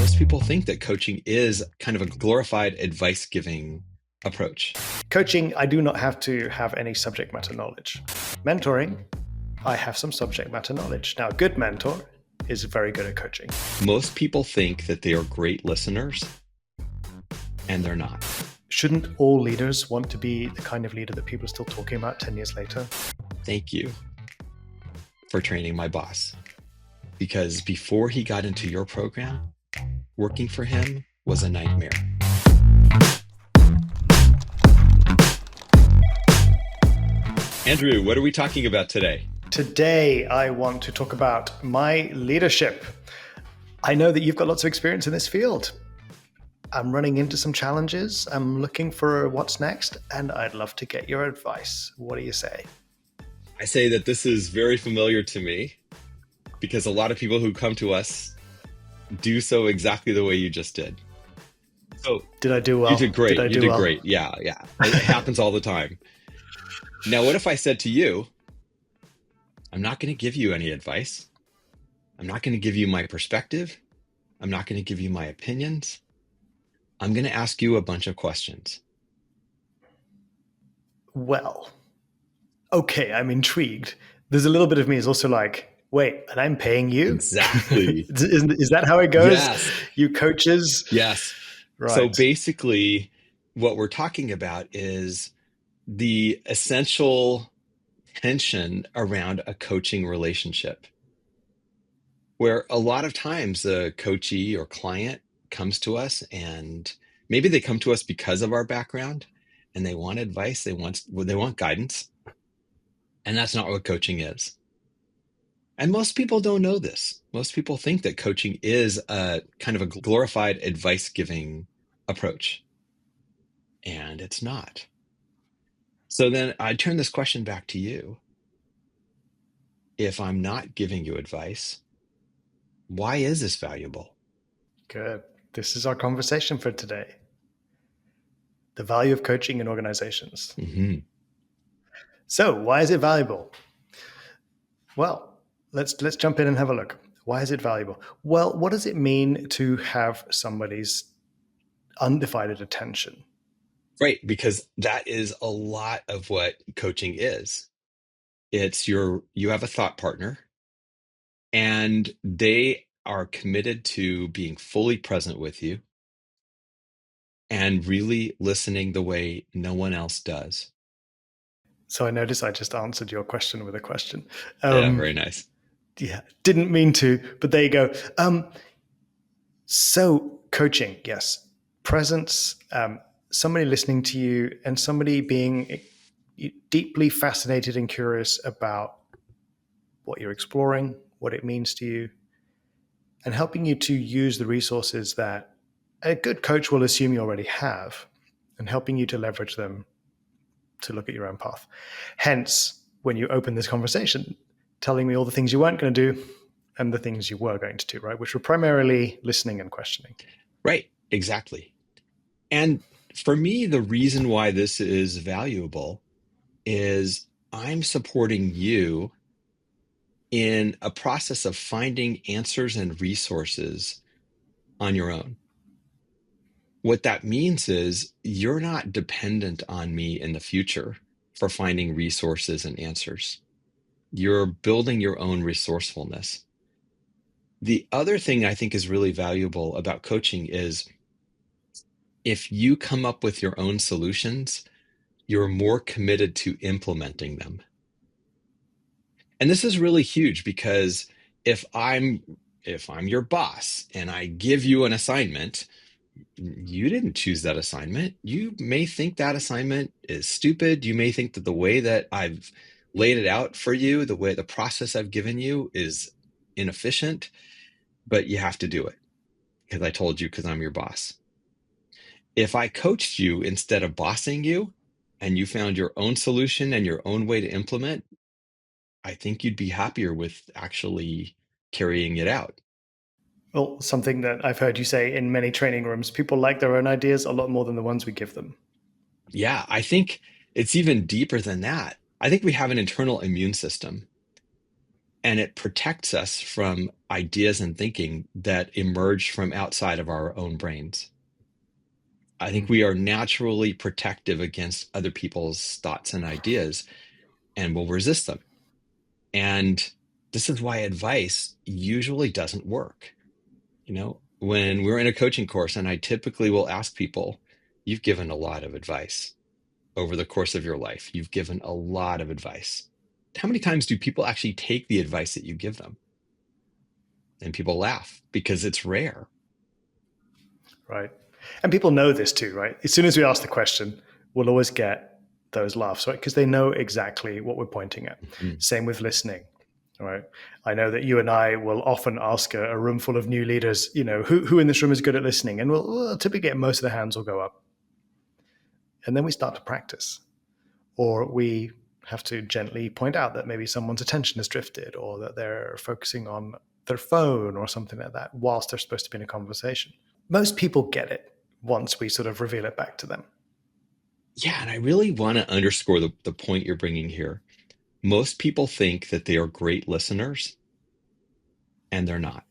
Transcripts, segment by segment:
most people think that coaching is kind of a glorified advice-giving approach. Coaching, I do not have to have any subject matter knowledge. Mentoring, I have some subject matter knowledge. Now, a good mentor is very good at coaching. Most people think that they are great listeners, and they're not. Shouldn't all leaders want to be the kind of leader that people are still talking about 10 years later? Thank you for training my boss. Because before he got into your program, working for him was a nightmare. Andrew, what are we talking about today? Today, I want to talk about my leadership. I know that you've got lots of experience in this field. I'm running into some challenges. I'm looking for what's next, and I'd love to get your advice. What do you say? I say that this is very familiar to me because a lot of people who come to us do so exactly the way you just did. So did I do well? You did great. You did great. Yeah. It happens all the time. Now, what if I said to you, I'm not going to give you any advice. I'm not going to give you my perspective. I'm not going to give you my opinions. I'm going to ask you a bunch of questions. Well, okay, I'm intrigued. There's a little bit of me is also like, wait, and I'm paying you? Exactly. Is that how it goes? Yes. You coaches? Yes. Right. So basically, what we're talking about is the essential tension around a coaching relationship, where a lot of times the coachee or client comes to us, and maybe they come to us because of our background and they want advice, they want guidance, and that's not what coaching is. And most people don't know this. Most people think that coaching is a kind of a glorified advice-giving approach, and it's not. So then I turn this question back to you. If I'm not giving you advice, why is this valuable? Good. This is our conversation for today. The value of coaching in organizations. Mm-hmm. So why is it valuable? Well, let's jump in and have a look. Why is it valuable? Well, what does it mean to have somebody's undivided attention? Right, because that is a lot of what coaching is. It's you have a thought partner, and they are committed to being fully present with you and really listening the way no one else does. So I notice I just answered your question with a question. Yeah, very nice. Yeah, didn't mean to, but there you go. So coaching, yes. Presence, somebody listening to you and somebody being deeply fascinated and curious about what you're exploring, what it means to you, and helping you to use the resources that a good coach will assume you already have, and helping you to leverage them to look at your own path. Hence, when you open this conversation, telling me all the things you weren't going to do and the things you were going to do, right? Which were primarily listening and questioning. Right, exactly. And for me, the reason why this is valuable is I'm supporting you in a process of finding answers and resources on your own. What that means is you're not dependent on me in the future for finding resources and answers. You're building your own resourcefulness. The other thing I think is really valuable about coaching is if you come up with your own solutions, you're more committed to implementing them. And this is really huge because if I'm your boss and I give you an assignment, you didn't choose that assignment. You may think that assignment is stupid. You may think that the way that I've laid it out for you, the process I've given you is inefficient, but you have to do it because I told you because I'm your boss. If I coached you instead of bossing you and you found your own solution and your own way to implement, I think you'd be happier with actually carrying it out. Well, something that I've heard you say in many training rooms, people like their own ideas a lot more than the ones we give them. Yeah, I think it's even deeper than that. I think we have an internal immune system. and it protects us from ideas and thinking that emerge from outside of our own brains. I think we are naturally protective against other people's thoughts and ideas and will resist them. And this is why advice usually doesn't work. When we're in a coaching course, and I typically will ask people, you've given a lot of advice over the course of your life. You've given a lot of advice. How many times do people actually take the advice that you give them? And people laugh because it's rare. Right. And people know this too, right? As soon as we ask the question, we'll always get those laughs, right? Because they know exactly what we're pointing at. Mhm. Same with listening, right? I know that you and I will often ask a room full of new leaders, who in this room is good at listening? And we'll typically get most of the hands will go up. And then we start to practice. Or we have to gently point out that maybe someone's attention has drifted or that they're focusing on their phone or something like that whilst they're supposed to be in a conversation. Most people get it once we sort of reveal it back to them. Yeah, and I really want to underscore the point you're bringing here. Most people think that they are great listeners, and they're not.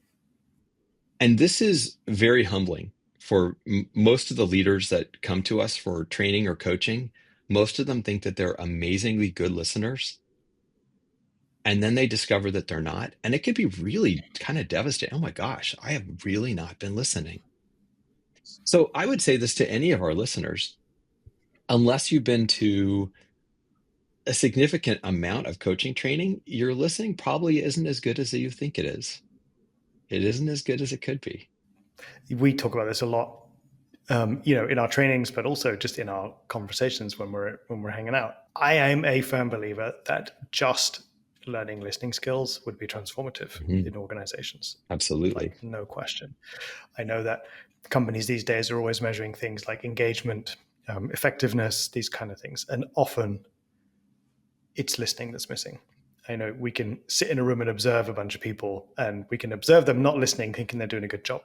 And this is very humbling for most of the leaders that come to us for training or coaching. Most of them think that they're amazingly good listeners, and then they discover that they're not. And it can be really kind of devastating. Oh my gosh, I have really not been listening. So I would say this to any of our listeners, unless you've been to a significant amount of coaching training, your listening probably isn't as good as you think it is. It isn't as good as it could be. We talk about this a lot, in our trainings, but also just in our conversations when we're hanging out. I am a firm believer that just learning listening skills would be transformative Mhm. in organizations, Absolutely. like no question. I know that companies these days are always measuring things like engagement, effectiveness, these kind of things, and often it's listening that's missing. I know we can sit in a room and observe a bunch of people, and we can observe them not listening, thinking they're doing a good job,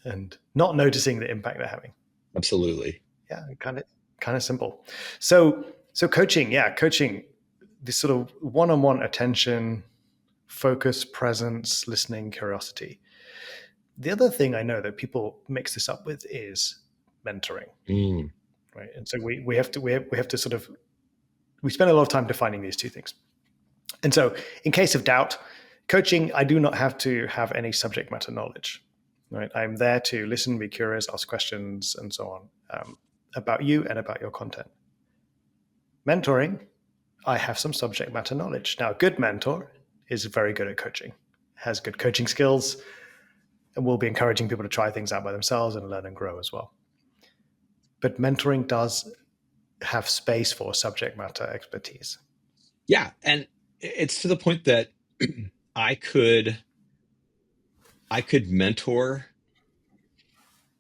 and not noticing the impact they're having. Absolutely. Yeah, kind of simple. So coaching, this sort of one-on-one attention, focus, presence, listening, curiosity. The other thing I know that people mix this up with is mentoring, Mm. right? And so we have to sort of we spend a lot of time defining these two things. And so, in case of doubt, coaching, I do not have to have any subject matter knowledge. Right? I'm there to listen, be curious, ask questions, and so on about you and about your content. Mentoring, I have some subject matter knowledge. Now, a good mentor is very good at coaching, has good coaching skills, and will be encouraging people to try things out by themselves and learn and grow as well. But mentoring does have space for subject matter expertise. Yeah. And it's to the point that I could I could mentor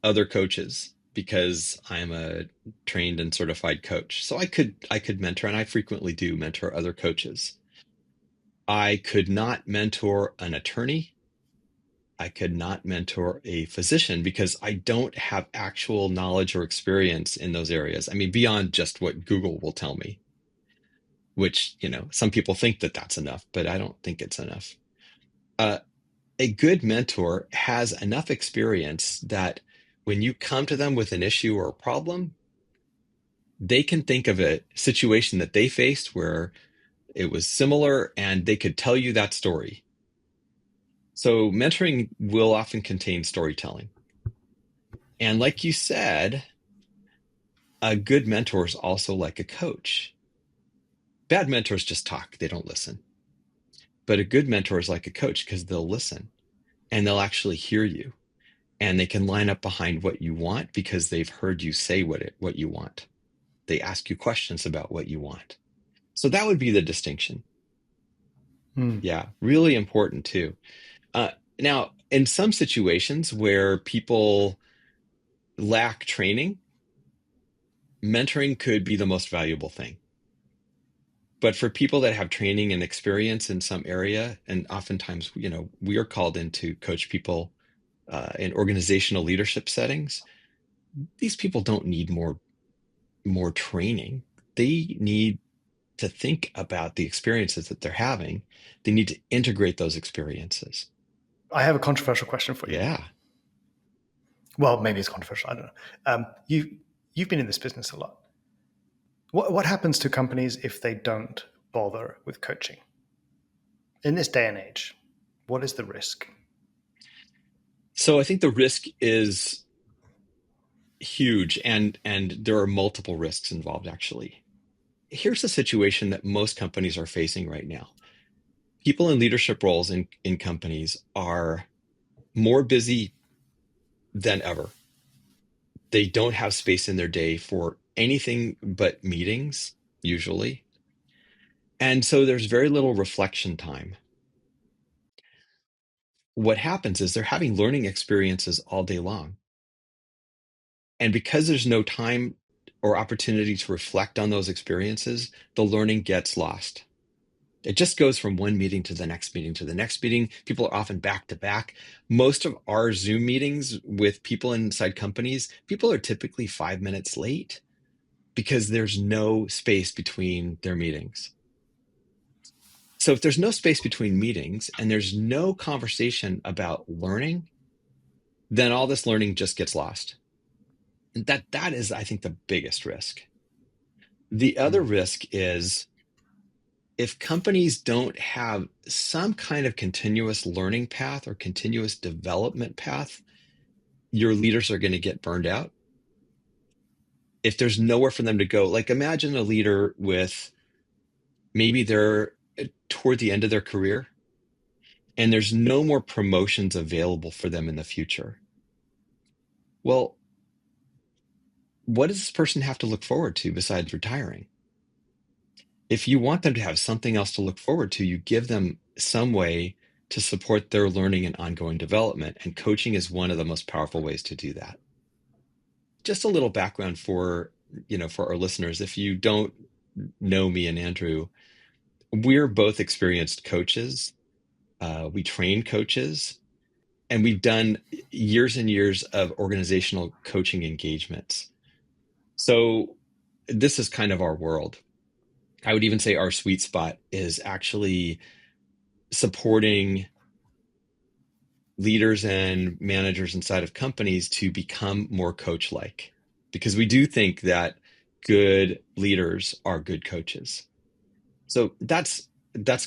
other coaches because I'm a trained and certified coach. So I could mentor, and I frequently do mentor other coaches. I could not mentor an attorney. I could not mentor a physician because I don't have actual knowledge or experience in those areas. I mean, beyond just what Google will tell me, which, some people think that that's enough, but I don't think it's enough. Uh, a good mentor has enough experience that when you come to them with an issue or a problem, they can think of a situation that they faced where it was similar and they could tell you that story. So mentoring will often contain storytelling. And like you said, a good mentor is also like a coach. Bad mentors just talk, they don't listen. But a good mentor is like a coach because they'll listen and they'll actually hear you, and they can line up behind what you want because they've heard you say what you want. They ask you questions about what you want. So that would be the distinction. Hmm. Yeah, really important too. Uh, Now, in some situations where people lack training, mentoring could be the most valuable thing. But for people that have training and experience in some area, and oftentimes, we are called in to coach people in organizational leadership settings. These people don't need more training. They need to think about the experiences that they're having, they need to integrate those experiences. I have a controversial question for you. Yeah. Well, maybe it's controversial. I don't know. You've been in this business a lot. What happens to companies if they don't bother with coaching in this day and age? What is the risk? So I think the risk is huge, and there are multiple risks involved, actually. Here's the situation that most companies are facing right now. People in leadership roles in companies are more busy than ever. They don't have space in their day for anything but meetings, usually. And so there's very little reflection time. What happens is they're having learning experiences all day long. And because there's no time or opportunity to reflect on those experiences, the learning gets lost. It just goes from one meeting to the next meeting to the next meeting. People are often back to back. Most of our Zoom meetings with people inside companies, people are typically 5 minutes late because there's no space between their meetings. So if there's no space between meetings and there's no conversation about learning, then all this learning just gets lost. And that is, I think, the biggest risk. The other Mm. risk is if companies don't have some kind of continuous learning path or continuous development path, your leaders are going to get burned out. If there's nowhere for them to go, like imagine a leader with maybe they're toward the end of their career and there's no more promotions available for them in the future. Well, what does this person have to look forward to besides retiring? If you want them to have something else to look forward to, you give them some way to support their learning and ongoing development. And coaching is one of the most powerful ways to do that. Just a little background for our listeners. If you don't know me and Andrew, we're both experienced coaches. We train coaches, and we've done years and years of organizational coaching engagements. So this is kind of our world. I would even say our sweet spot is actually supporting leaders and managers inside of companies to become more coach-like, because we do think that good leaders are good coaches. So that's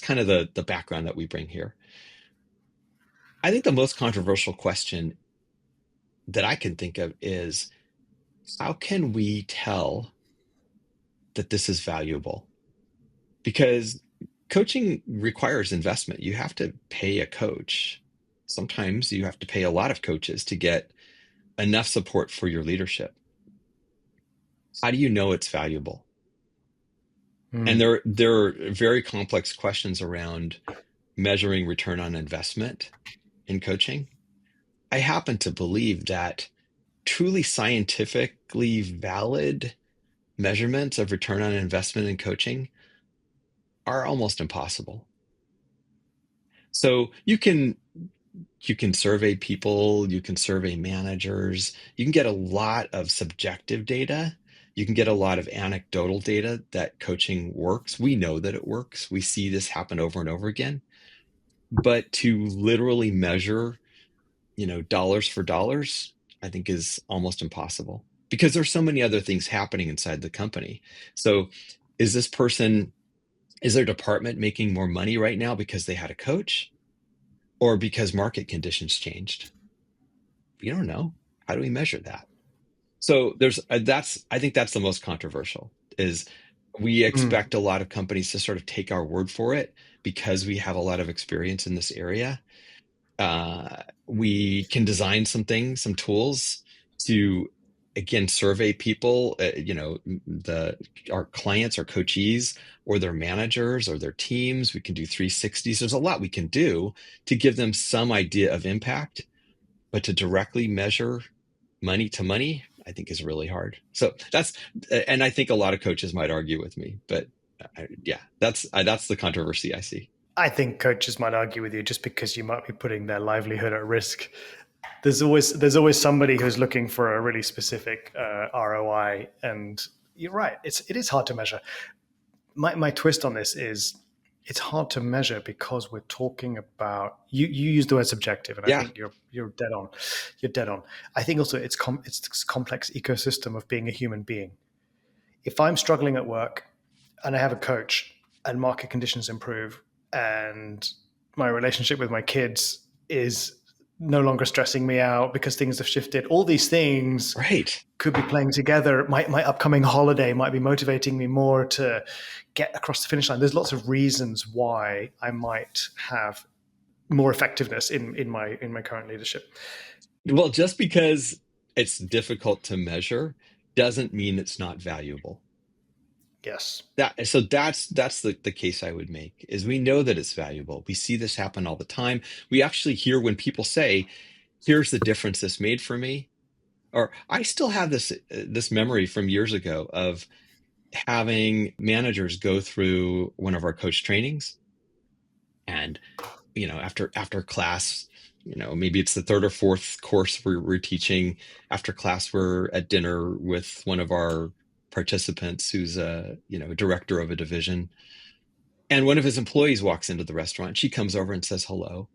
kind of the background that we bring here. I think the most controversial question that I can think of is how can we tell that this is valuable? Because coaching requires investment. You have to pay a coach. Sometimes you have to pay a lot of coaches to get enough support for your leadership. How do you know it's valuable? And Mm. there are very complex questions around measuring return on investment in coaching. I happen to believe that truly scientifically valid measurements of return on investment in coaching are almost impossible. So you can survey people, you can survey managers, you can get a lot of subjective data. You can get a lot of anecdotal data that coaching works. We know that it works. We see this happen over and over again. But to literally measure, dollars for dollars, I think is almost impossible because there's so many other things happening inside the company. So is this person, is their department making more money right now because they had a coach or because market conditions changed? We don't know. How do we measure that? So I think that's the most controversial is we Mm. expect a lot of companies to sort of take our word for it because we have a lot of experience in this area. We can design some things, some tools to again survey people, the our clients, our coachees, or their managers or their teams. We can do 360s. There's a lot we can do to give them some idea of impact, but to directly measure money to money, I think is really hard. So and I think a lot of coaches might argue with me, but yeah, that's the controversy I see. I think coaches might argue with you just because you might be putting their livelihood at risk. There's always somebody who's looking for a really specific ROI, and you're right. It is hard to measure. my twist on this is it's hard to measure because we're talking about you use the word subjective, and I Yeah, think you're dead on. You're dead on. I think also it's this complex ecosystem of being a human being. If I'm struggling at work and I have a coach and market conditions improve and my relationship with my kids is no longer stressing me out because things have shifted, all these things right. could be playing together. My upcoming holiday might be motivating me more to get across the finish line. There's lots of reasons why I might have more effectiveness in my current leadership. Well, just because it's difficult to measure doesn't mean it's not valuable. Yes. That's the case I would make is we know that it's valuable. We see this happen all the time. We actually hear when people say, here's the difference this made for me. Or I still have this memory from years ago of having managers go through one of our coach trainings, and after class, maybe it's the third or fourth course we're teaching. After class, we're at dinner with one of our participants who's a director of a division, and one of his employees walks into the restaurant. She comes over and says hello,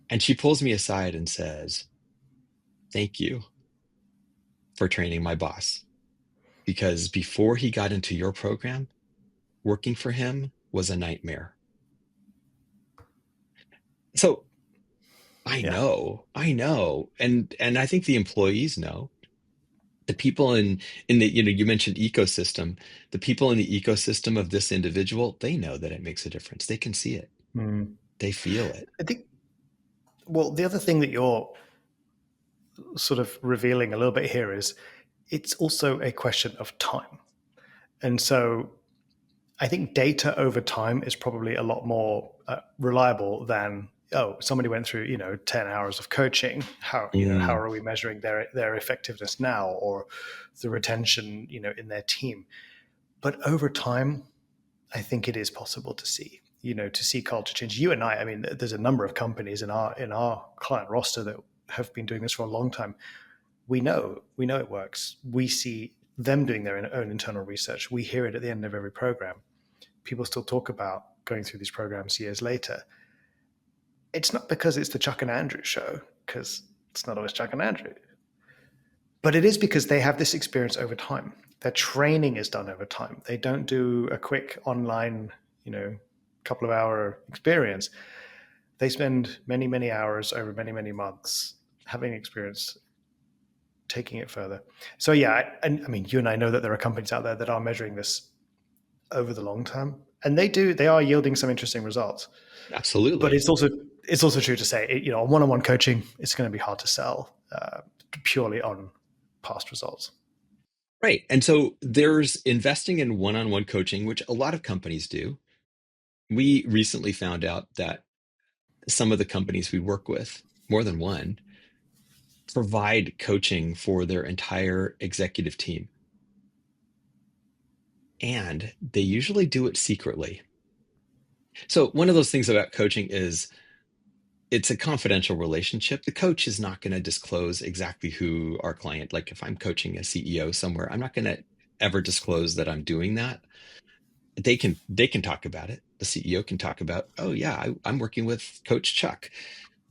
and she pulls me aside and says, thank you for training my boss, because before he got into your program, working for him was a nightmare. So Yeah. I know, and I think the employees know. The people in the, you mentioned ecosystem. The people in the ecosystem of this individual, they know that it makes a difference. They can see it. Mm. They feel it. I think. Well, the other thing that you're sort of revealing a little bit here is it's also a question of time. And so I think data over time is probably a lot more reliable than, oh, somebody went through 10 hours of coaching. How Mm, are we measuring their effectiveness now, or the retention in their team? But over time, I think it is possible to see culture change. You and I mean, there's a number of companies in our client roster that have been doing this for a long time. We know it works. We see them doing their own internal research. We hear it at the end of every program. People still talk about going through these programs years later. It's not because it's the Chuck and Andrew show, because it's not always Chuck and Andrew, but it is because they have this experience over time. Their training is done over time. They don't do a quick online, couple of hour experience. They spend many, many hours over many, many months having experience, taking it further. So yeah, and I mean, you and I know that there are companies out there that are measuring this over the long term, and they are yielding some interesting results. But absolutely. it's also true to say, on one-on-one coaching, it's going to be hard to sell purely on past results. Right. And so there's investing in one-on-one coaching, which a lot of companies do. We recently found out that some of the companies we work with, more than one, provide coaching for their entire executive team. And they usually do it secretly. So, one of those things about coaching is it's a confidential relationship. The coach is not going to disclose exactly who our client, like if I'm coaching a CEO somewhere, I'm not going to ever disclose that I'm doing that. They can talk about it. The CEO can talk about, oh yeah, I'm working with Coach Chuck,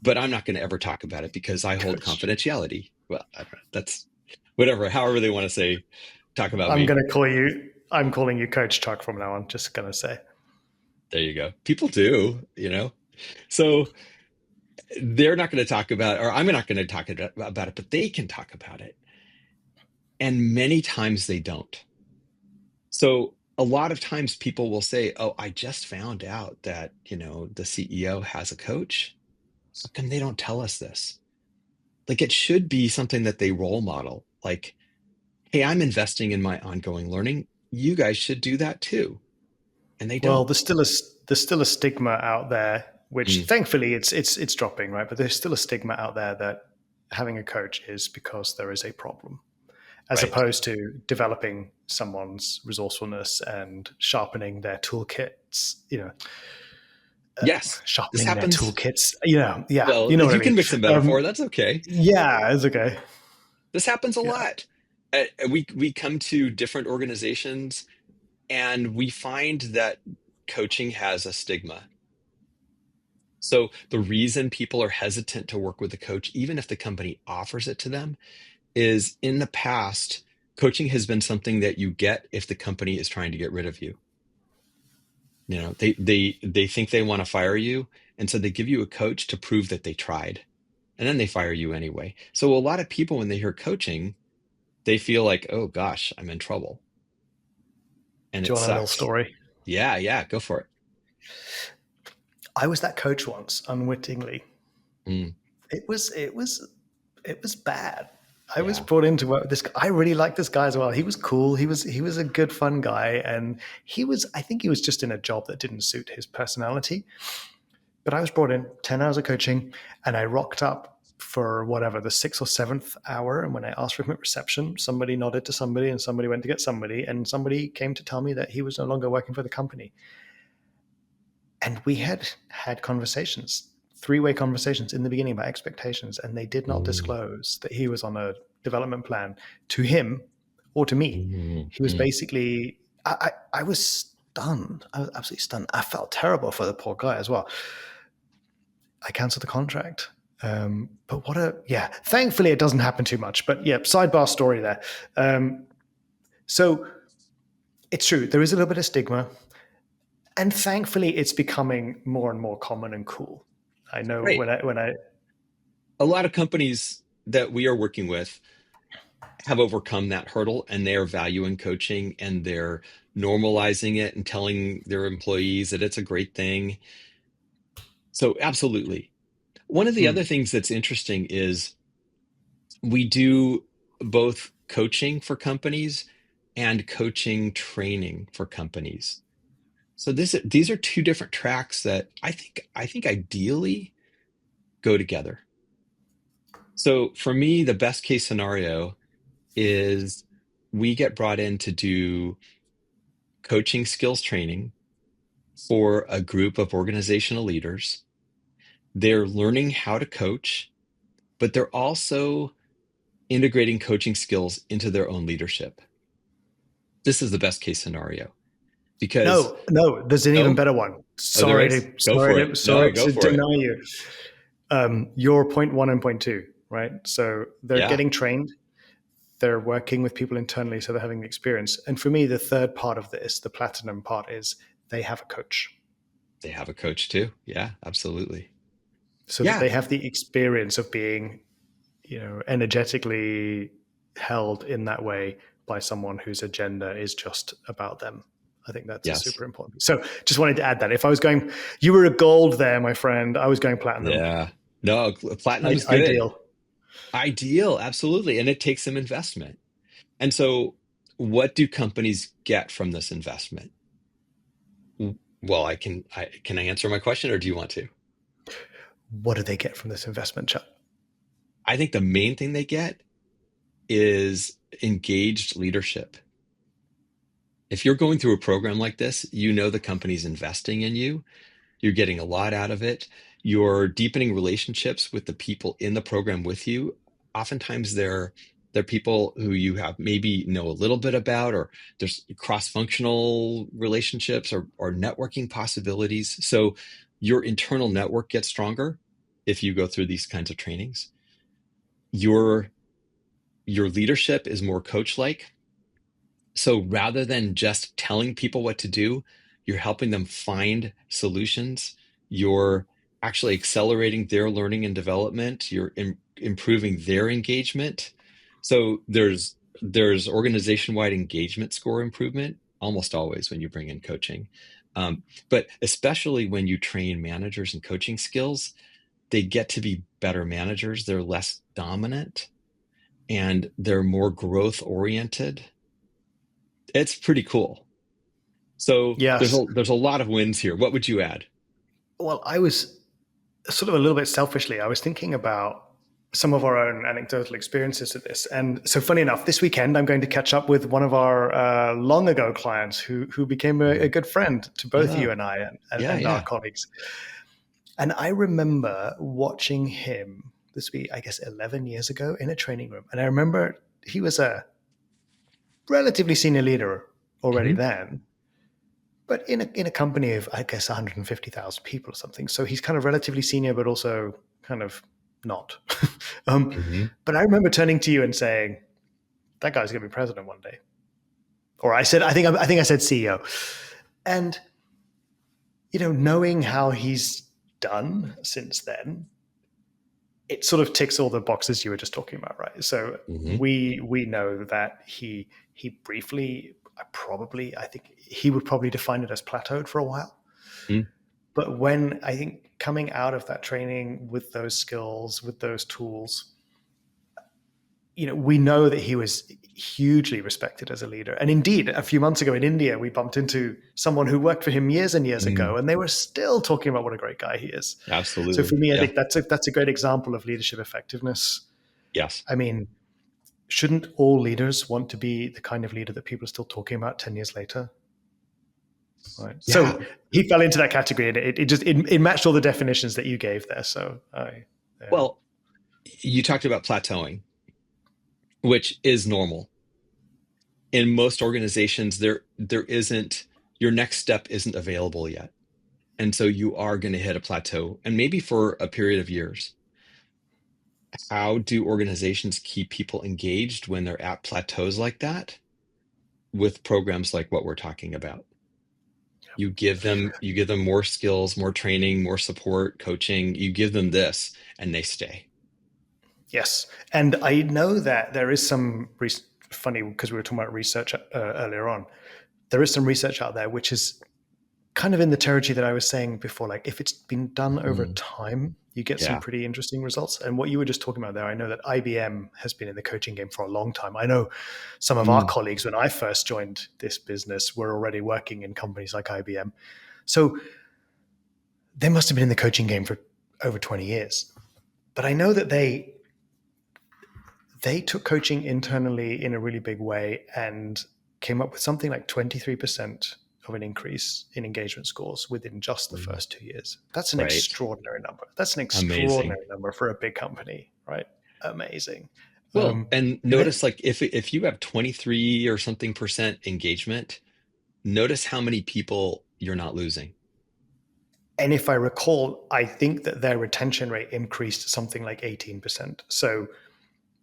but I'm not going to ever talk about it because I hold Coach, confidentiality. Well, I don't know. That's whatever, however they want to say, talk about I'm me. going to call you. I'm calling you Coach Chuck from now on. Just going to say. There you go. People do. So they're not going to talk about, or I'm not going to talk about it, but they can talk about it. And many times they don't. So a lot of times people will say, oh, I just found out that, the CEO has a coach. How come they don't tell us this? Like it should be something that they role model. Like, hey, I'm investing in my ongoing learning. You guys should do that too. And they Well, don't. there's still a stigma out there, which Mm, thankfully it's dropping, right? But there's still a stigma out there that having a coach is because there is a problem, as right. opposed to developing someone's resourcefulness and sharpening their toolkits. Yes, this Sharpening their happens. toolkits. Yeah, Well, you know if what I you can mean. mix a metaphor, that's okay. Yeah, it's okay. This happens a Yeah. lot. We come to different organizations. And we find that coaching has a stigma. So the reason people are hesitant to work with a coach, even if the company offers it to them, is in the past, coaching has been something that you get if the company is trying to get rid of you. They think they want to fire you, and so they give you a coach to prove that they tried, and then they fire you anyway. So a lot of people, when they hear coaching, they feel like, oh gosh, I'm in trouble, and Do you it want a little sucks. story? Yeah, yeah, go for it. I was that coach once, unwittingly. Mm, It was bad. I was yeah. brought in to work with this guy. I really liked this guy as well. He was cool. He was a good fun guy, and I think he was just in a job that didn't suit his personality. But I was brought in 10 hours of coaching, and I rocked up for whatever the sixth or seventh hour. And when I asked for him at reception, somebody nodded to somebody, and somebody went to get somebody, and somebody came to tell me that he was no longer working for the company. And we had conversations, three-way conversations in the beginning about expectations, and they did not Mm, disclose that he was on a development plan to him or to me. mm, He was mm. basically, I was stunned. I was absolutely stunned. I felt terrible for the poor guy as well. I canceled the contract. But yeah, thankfully it doesn't happen too much. But yeah, sidebar story there. So it's true. There is a little bit of stigma. And thankfully it's becoming more and more common and cool. I know Right. when I A lot of companies that we are working with have overcome that hurdle, and they are valuing coaching, and they're normalizing it and telling their employees that it's a great thing. So, absolutely. One of the other mm, things that's interesting is we do both coaching for companies and coaching training for companies. So these are two different tracks that I think ideally go together. So for me, the best case scenario is we get brought in to do coaching skills training for a group of organizational leaders. They're learning how to coach, but they're also integrating coaching skills into their own leadership. This is the best case scenario because, no, there's an even oh, better one. oh, there is. Go for it. No, Sorry go to for it. deny you. Your point one and point two, right? So they're Yeah, getting trained. They're working with people internally, so they're having the experience. And for me, the third part of this, the platinum part, is they have a coach, they have a coach too. Yeah, absolutely. so that Yeah, they have the experience of being, energetically held in that way by someone whose agenda is just about them. I think that's a yes. super important. So just wanted to add that. If I was going, you were a gold there, my friend. I was going platinum. Yeah. No, platinum's good. Ideal. Ideal, absolutely. And it takes some investment. And so what do companies get from this investment? Well, can I answer my question, or do you want to? What do they get from this investment, Chuck? I think the main thing they get is engaged leadership. If you're going through a program like this, you know the company's investing in you. You're getting a lot out of it. You're deepening relationships with the people in the program with you. Oftentimes they're people who you have maybe know a little bit about, or there's cross-functional relationships or networking possibilities. So your internal network gets stronger if you go through these kinds of trainings. Your your leadership is more coach-like. So rather than just telling people what to do, you're helping them find solutions. You're actually accelerating their learning and development. You're improving their engagement. So there's organization-wide engagement score improvement almost always when you bring in coaching. But especially when you train managers in coaching skills, they get to be better managers. They're less dominant and they're more growth oriented. It's pretty cool. So Yes. there's a lot of wins here. What would you add? Well, I was sort of a little bit selfishly, I was thinking about some of our own anecdotal experiences of this. And so, funny enough, this weekend I'm going to catch up with one of our long ago clients who became a Mhm. good friend to both you Oh, and I yeah, and our yeah. colleagues. And I remember watching him, this would be, I guess, 11 years ago in a training room. And I remember he was a relatively senior leader already Hmm. then. but in a company of, I guess, 150,000 people or something. So he's kind of relatively senior, but also kind of not. um, Hmm. but I remember turning to you and saying, "That guy's going to be president one day." Or I think I said CEO, and knowing how he's done since then, it sort of ticks all the boxes you were just talking about, right? So Hmm. we know that he briefly, I think he would probably define it as plateaued for a while. Mm. But when I think coming out of that training with those skills, with those tools, we know that he was hugely respected as a leader. And indeed, a few months ago in India, we bumped into someone who worked for him years and years Mm. ago, and they were still talking about what a great guy he is. So for Absolutely. me, I Yeah. think that's a great example of leadership effectiveness. Yes. I mean, shouldn't all leaders want to be the kind of leader that people are still talking about 10 years later? Right. Yeah. So he fell into that category, and it matched all the definitions that you gave there. So Well, you talked about plateauing, which is normal. In most organizations, there isn't your next step isn't available yet. And so you are going to hit a plateau and maybe for a period of years. How do organizations keep people engaged when they're at plateaus like that? With programs like what we're talking about. You give them more skills, more training, more support, coaching. You give them this and they stay. yes, and I know that there is some funny, because we were talking about research earlier on. There is some research out there which is kind of in the territory that I was saying before. Like, if it's been done over Mhm. time, you get some Yeah. pretty interesting results. And what you were just talking about there, I know that IBM has been in the coaching game for a long time. I know some of our Mm. colleagues, when I first joined this business, were already working in companies like IBM. So they must have been in the coaching game for over 20 years. But I know that they took coaching internally in a really big way and came up with something like 23% of an increase in engagement scores within just the Mm. first 2 years. That's an Right. extraordinary number. That's an Amazing. extraordinary number for a big company, right? Amazing. Well, and And then, notice like if you have 23 or something percent engagement, notice how many people you're not losing. and if I recall, I think that their retention rate increased something like 18%. So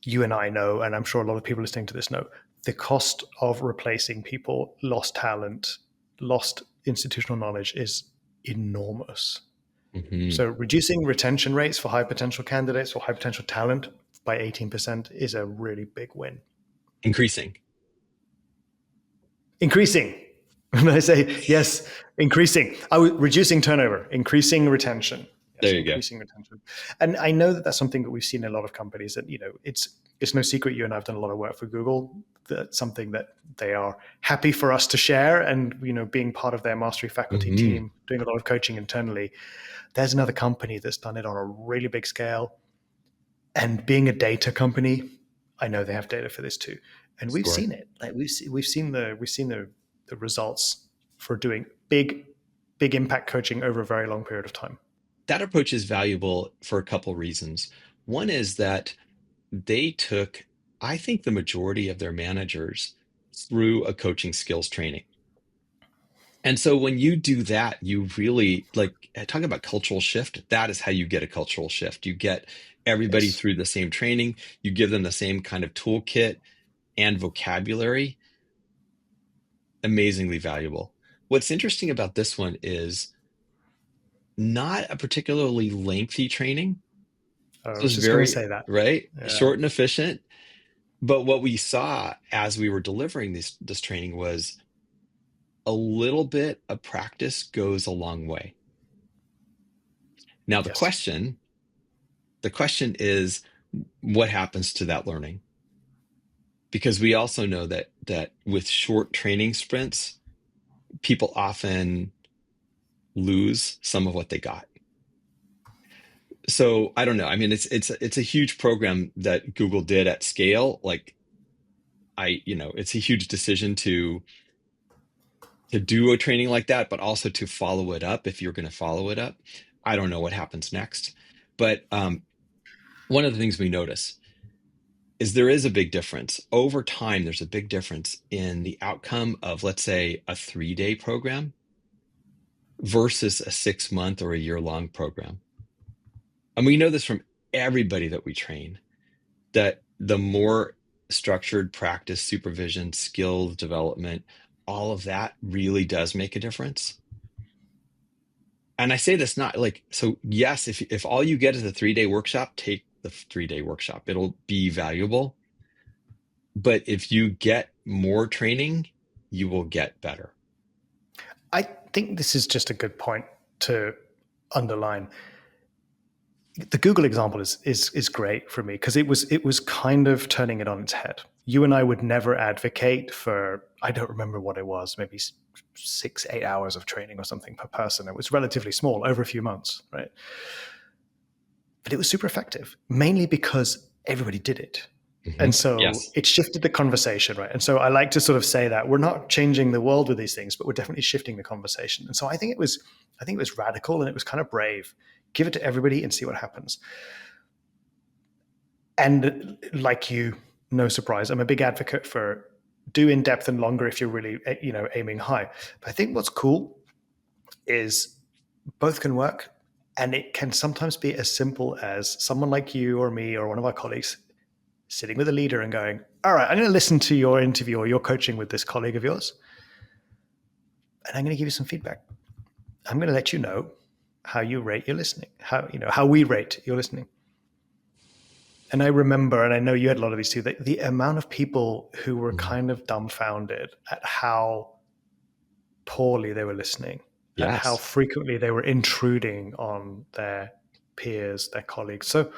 you and I know, and I'm sure a lot of people listening to this know, the cost of replacing people, lost talent, lost institutional knowledge is enormous. Hmm. So reducing retention rates for high potential candidates or high potential talent by 18% is a really big win. Increasing. Increasing. When I say yes, increasing. I was reducing turnover, increasing retention. There Yes, you go. increasing retention. And I know that that's something that we've seen in a lot of companies. That it's no secret. You and I've done a lot of work for Google. That's something that they are happy for us to share. And being part of their mastery faculty Hmm. team, doing a lot of coaching internally. There's another company that's done it on a really big scale. And being a data company, I know they have data for this too, and we've Score. seen it. Like we've seen the results for doing big impact coaching over a very long period of time. That approach is valuable for a couple reasons. One is that they took, I think, the majority of their managers through a coaching skills training. And so when you do that, you really like talk about cultural shift. That is how you get a cultural shift. You get everybody Yes. through the same training, you give them the same kind of toolkit and vocabulary. Amazingly valuable. What's interesting about this one is not a particularly lengthy training. I So was it's just going to very, say that. right, Yeah. short and efficient. But what we saw as we were delivering this training was a little bit of practice goes a long way. Now Yes. the question is what happens to that learning? Because we also know that with short training sprints, people often lose some of what they got. So I don't know. I mean, it's a huge program that Google did at scale. Like it's a huge decision to do a training like that, but also to follow it up if you're going to follow it up. I don't know what happens next. But one of the things we notice is there is a big difference. Over time, there's a big difference in the outcome of, let's say, a 3-day program versus a 6 month or a year-long program. And we know this from everybody that we train, that the more structured practice, supervision, skill development, all of that really does make a difference. And I say this not like, so yes, if all you get is a 3-day workshop, take the 3-day workshop. It'll be valuable. But if you get more training, you will get better. I think this is just a good point to underline. The Google example is great for me because it was kind of turning it on its head. You and I would never advocate for, I don't remember what it was, maybe 6-8 hours of training or something per person. It was relatively small over a few months, right? But it was super effective, mainly because everybody did it. And so Yes. it shifted the conversation, right? And so I like to sort of say that we're not changing the world with these things, but we're definitely shifting the conversation. And so I think it was radical and it was kind of brave. Give it to everybody and see what happens. And like you, no surprise, I'm a big advocate for do in depth and longer if you're really, aiming high. But I think what's cool is both can work, and it can sometimes be as simple as someone like you or me or one of our colleagues sitting with a leader and going, all right, I'm going to listen to your interview or your coaching with this colleague of yours, and I'm going to give you some feedback. I'm going to let you know how you rate your listening, how we rate your listening. And I remember, and I know you had a lot of these too, the amount of people who were kind of dumbfounded at how poorly they were listening, at how Yes. frequently they were intruding on their peers, their colleagues. So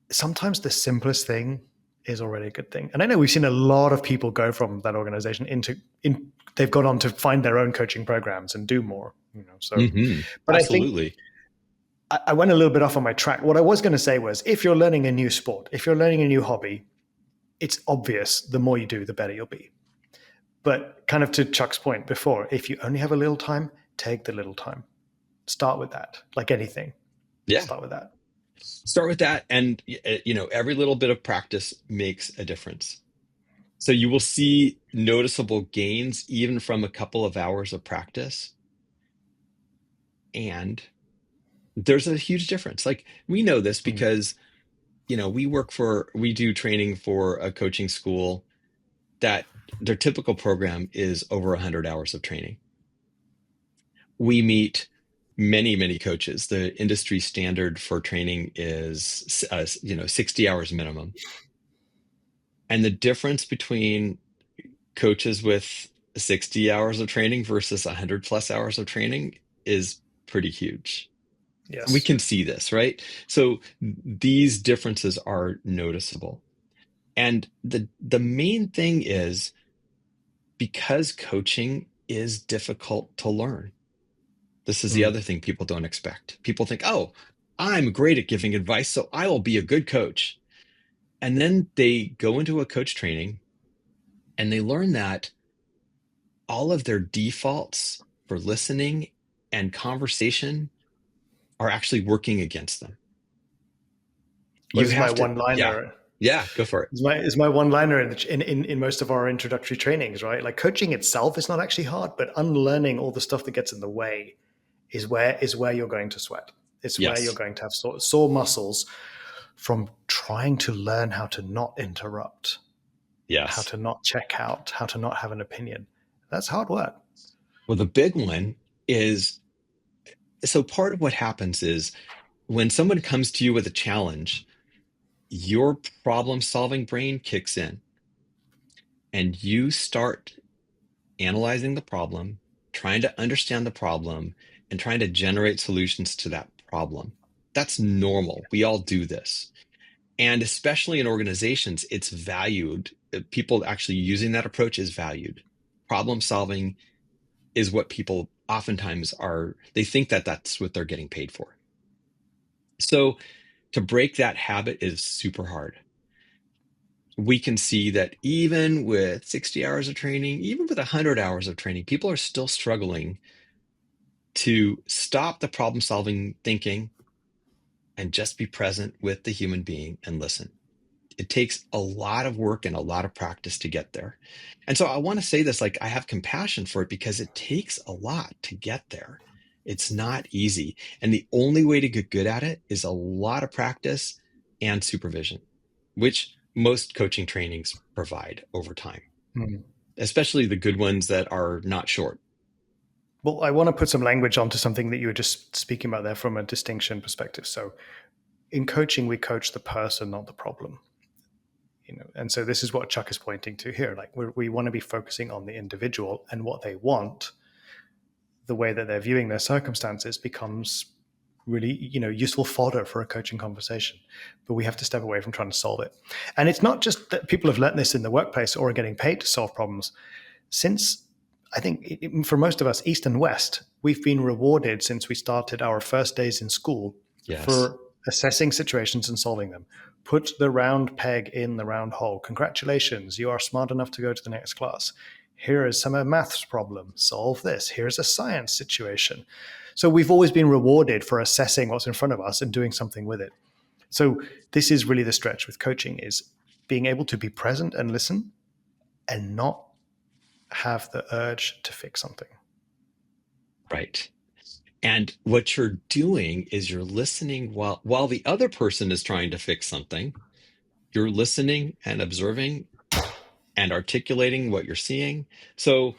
sometimes the simplest thing is already a good thing. And I know we've seen a lot of people go from that organization they've gone on to find their own coaching programs and do more. So, but I think Absolutely. I went a little bit off on my track. What I was going to say was, if you're learning a new sport, if you're learning a new hobby, it's obvious the more you do, the better you'll be. But kind of to Chuck's point before, if you only have a little time, take the little time. Start with that, like anything. Yeah. Start with that. Start with that. And, every little bit of practice makes a difference. So you will see noticeable gains even from a couple of hours of practice. And there's a huge difference. Like we know this Mm. because, we do training for a coaching school that their typical program is over 100 hours of training. We meet many, many coaches. The industry standard for training is, 60 hours minimum. And the difference between coaches with 60 hours of training versus 100 plus hours of training is pretty huge. We Yes. can see this, right? So these differences are noticeable. And the main thing is because coaching is difficult to learn. This is the Mm. other thing people don't expect. People think, oh, I'm great at giving advice, so I will be a good coach. And then they go into a coach training and they learn that all of their defaults for listening and conversation are actually working against them. Well, You this is my have to, one yeah, liner. yeah, go for it. Is my one liner in most of our introductory trainings, right? Like coaching itself is not actually hard, but unlearning all the stuff that gets in the way is where you're going to sweat. It's where you're Yes, going to have sore muscles from trying to learn how to not interrupt, how yes. to not check out, how to not have an opinion. That's hard work. Well, the big one is so part of what happens is when someone comes to you with a challenge, your problem solving brain kicks in and you start analyzing the problem, trying to understand the problem, and trying to generate solutions to that problem. That's normal. We all do this. And especially in organizations, it's valued. People actually using that approach is valued. Problem solving is what people oftentimes they think that that's what they're getting paid for. So to break that habit is super hard. We can see that even with 60 hours of training, even with 100 hours of training, people are still struggling to stop the problem solving thinking and just be present with the human being and listen. It takes a lot of work and a lot of practice to get there. And so I want to say this, like I have compassion for it because it takes a lot to get there. It's not easy. And the only way to get good at it is a lot of practice and supervision, which most coaching trainings provide over time, Hmm. especially the good ones that are not short. Well, I want to put some language onto something that you were just speaking about there from a distinction perspective. So in coaching, we coach the person, not the problem. And so this is what Chuck is pointing to here. Like we want to be focusing on the individual and what they want. The way that they're viewing their circumstances becomes really useful fodder for a coaching conversation, but we have to step away from trying to solve it. And it's not just that people have learned this in the workplace or are getting paid to solve problems. Since I think for most of us, East and West, we've been rewarded since we started our first days in school Yes. for assessing situations and solving them. Put the round peg in the round hole. Congratulations, you are smart enough to go to the next class. Here is some maths problem. Solve this. Here's a science situation. So we've always been rewarded for assessing what's in front of us and doing something with it. So this is really the stretch with coaching, is being able to be present and listen and not have the urge to fix something. Right. And what you're doing is you're listening while the other person is trying to fix something. You're listening and observing and articulating what you're seeing. So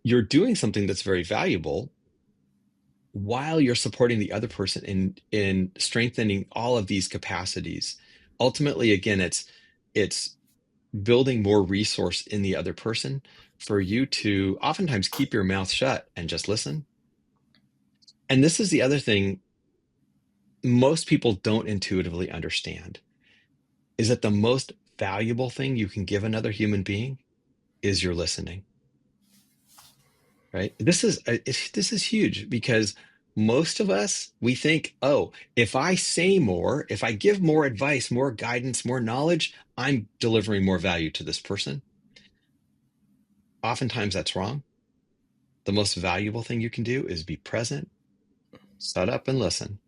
you're doing something that's very valuable while you're supporting the other person in strengthening all of these capacities. Ultimately, again, it's building more resource in the other person for you to oftentimes keep your mouth shut and just listen. And this is the other thing most people don't intuitively understand, is that the most valuable thing you can give another human being is your listening. Right? This is huge because most of us, we think, oh, if I say more, if I give more advice, more guidance, more knowledge, I'm delivering more value to this person. Oftentimes that's wrong. The most valuable thing you can do is be present, shut up and listen.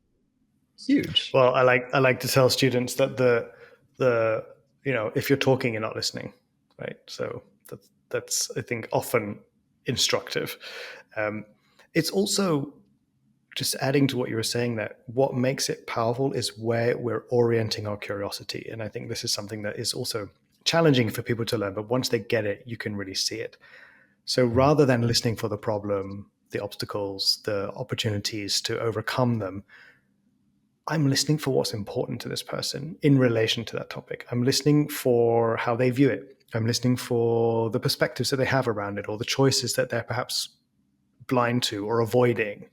Huge. Well, I like to tell students that the if you're talking, you're not listening, right? So that's I think often instructive. Um, it's also just adding to what you were saying, that what makes it powerful is where we're orienting our curiosity, and I think this is something that is also challenging for people to learn. But once they get it, you can really see it. So rather than listening for the problem, the obstacles, the opportunities to overcome them, I'm listening for what's important to this person in relation to that topic. I'm listening for how they view it. I'm listening for the perspectives that they have around it or the choices that they're perhaps blind to or avoiding.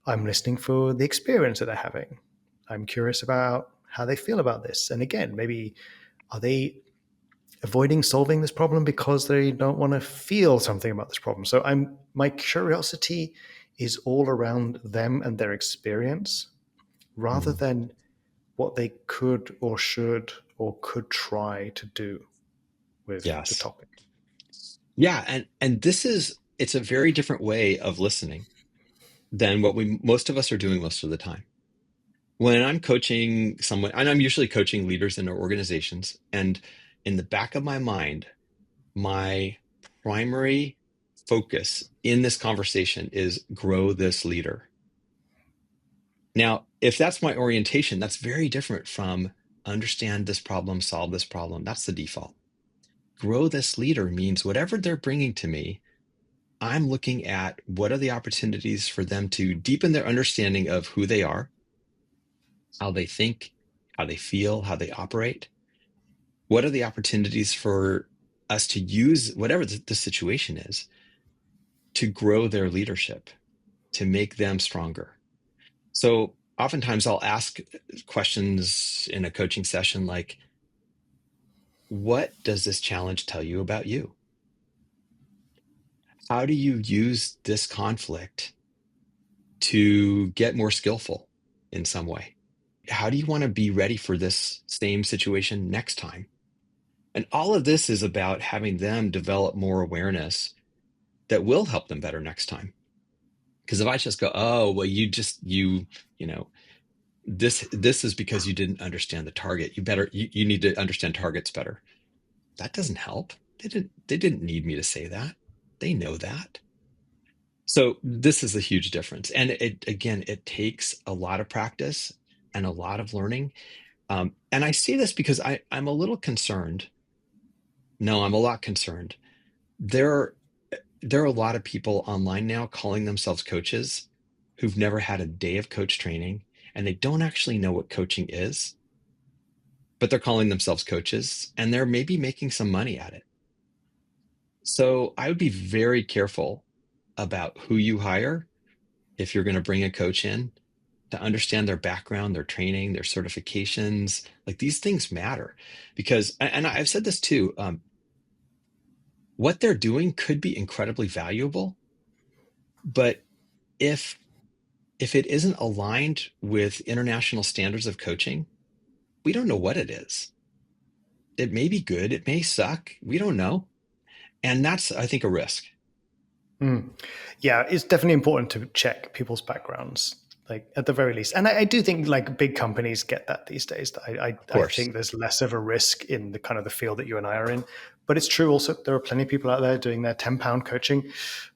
I'm listening for the experience that they're having. I'm curious about how they feel about this. And again, maybe are they avoiding solving this problem because they don't want to feel something about this problem? So my curiosity is all around them and their experience rather Mm. than what they could or should or could try to do with the Yes. topic. Yeah, and it's a very different way of listening than what we most of us are doing most of the time. When I'm coaching someone, and I'm usually coaching leaders in our organizations, and in the back of my mind, my primary focus in this conversation is grow this leader. Now, if that's my orientation, that's very different from understand this problem, solve this problem. That's the default. Grow this leader means whatever they're bringing to me, I'm looking at what are the opportunities for them to deepen their understanding of who they are, how they think, how they feel, how they operate. What are the opportunities for us to use whatever the situation is to grow their leadership, to make them stronger? So oftentimes I'll ask questions in a coaching session like, what does this challenge tell you about you? How do you use this conflict to get more skillful in some way? How do you want to be ready for this same situation next time? And all of this is about having them develop more awareness that will help them better next time. Because if I just go, oh, well, you know, this is because you didn't understand the target. You need to understand targets better. That doesn't help. They didn't need me to say that. They know that. So this is a huge difference. And it, again, it takes a lot of practice and a lot of learning. And I see this because I'm a little concerned. No, I'm a lot concerned. There, there are a lot of people online now calling themselves coaches who've never had a day of coach training, and they don't actually know what coaching is, but they're calling themselves coaches and they're maybe making some money at it. So I would be very careful about who you hire if you're going to bring a coach in, to understand their background, their training, their certifications. Like, these things matter because, and I've said this too, what they're doing could be incredibly valuable, but if if it isn't aligned with international standards of coaching, we don't know what it is. It may be good, it may suck, we don't know. And that's, I think, a risk. Mm. Yeah, it's definitely important to check people's backgrounds, like at the very least. And I do think like big companies get that these days. Of I course. think there's less of a risk in the kind of the field that you and I are in. But it's true also there are plenty of people out there doing their £10 coaching,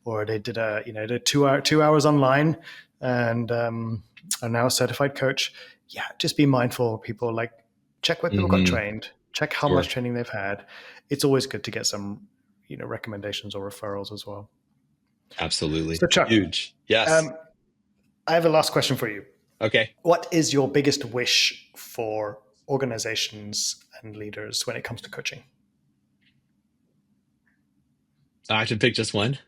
or they did did 2 hours online and are now a certified coach. Yeah, just be mindful of people, like check where people got Hmm. trained, check how much Sure. training they've had. It's always good to get some, recommendations or referrals as well. Absolutely. So, Chuck, Huge. Yes. um, I have a last question for you. Okay. What is your biggest wish for organizations and leaders when it comes to coaching? I should pick just one.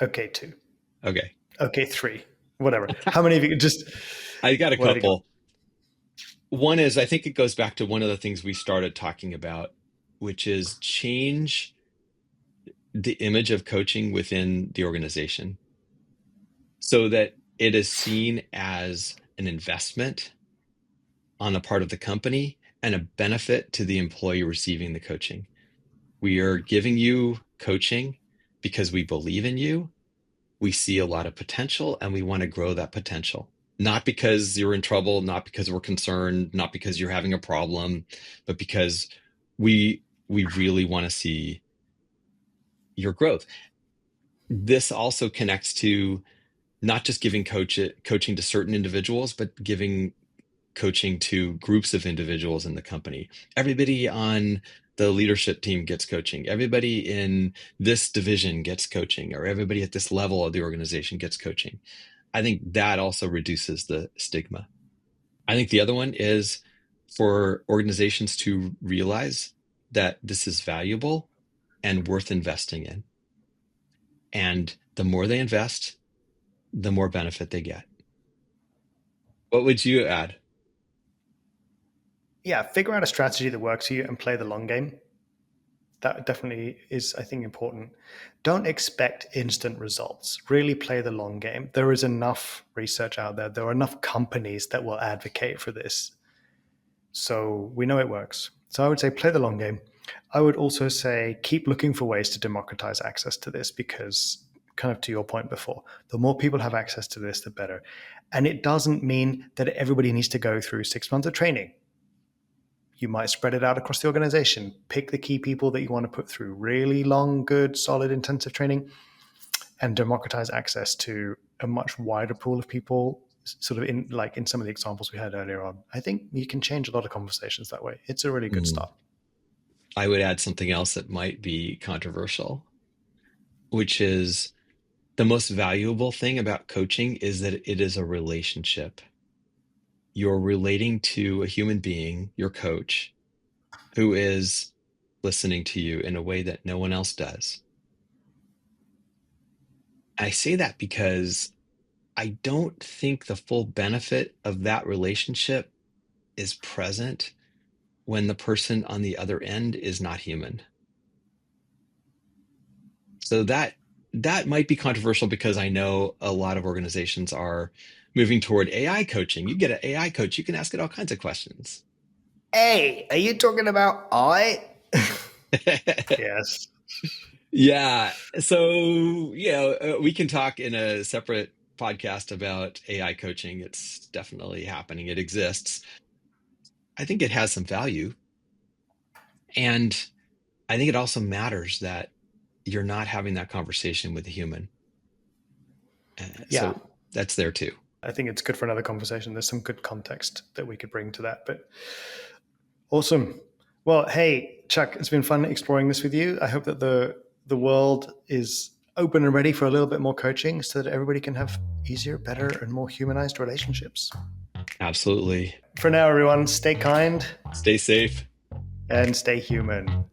Okay, two. Okay. Okay, three. Whatever. How many of you just, I got a what have you got? couple. One is, I think it goes back to one of the things we started talking about, which is change the image of coaching within the organization so that it is seen as an investment on the part of the company and a benefit to the employee receiving the coaching. We are giving you coaching because we believe in you. We see a lot of potential and we want to grow that potential. Not because you're in trouble, not because we're concerned, not because you're having a problem, but because we really want to see your growth. This also connects to not just giving coaching to certain individuals, but giving coaching to groups of individuals in the company. Everybody on the leadership team gets coaching. Everybody in this division gets coaching, or everybody at this level of the organization gets coaching. I think that also reduces the stigma. I think the other one is for organizations to realize that this is valuable and worth investing in. And the more they invest, the more benefit they get. What would you add? Yeah, figure out a strategy that works for you and play the long game. That definitely is, I think, important. Don't expect instant results. Really play the long game. There is enough research out there. There are enough companies that will advocate for this. So we know it works. So I would say play the long game. I would also say keep looking for ways to democratize access to this because, kind of to your point before, the more people have access to this, the better. And it doesn't mean that everybody needs to go through 6 months of training. You might spread it out across the organization. Pick the key people that you want to put through really long, good, solid, intensive training and democratize access to a much wider pool of people, sort of in some of the examples we had earlier on. I think you can change a lot of conversations that way. It's a really good Mm. start. I would add something else that might be controversial, which is the most valuable thing about coaching is that it is a relationship. You're relating to a human being, your coach, who is listening to you in a way that no one else does. I say that because I don't think the full benefit of that relationship is present when the person on the other end is not human. So that might be controversial because I know a lot of organizations are moving toward AI coaching. You get an AI coach, you can ask it all kinds of questions. Hey, are you talking about I? Yes. Yeah. So, we can talk in a separate podcast about AI coaching. It's definitely happening. It exists. I think it has some value. And I think it also matters that you're not having that conversation with a human. Yeah. So that's there too. I think it's good for another conversation. There's some good context that we could bring to that. But awesome. Well, hey, Chuck, it's been fun exploring this with you. I hope that the world is open and ready for a little bit more coaching so that everybody can have easier, better, and more humanized relationships. Absolutely. For now, everyone, stay kind Stay safe. and stay human.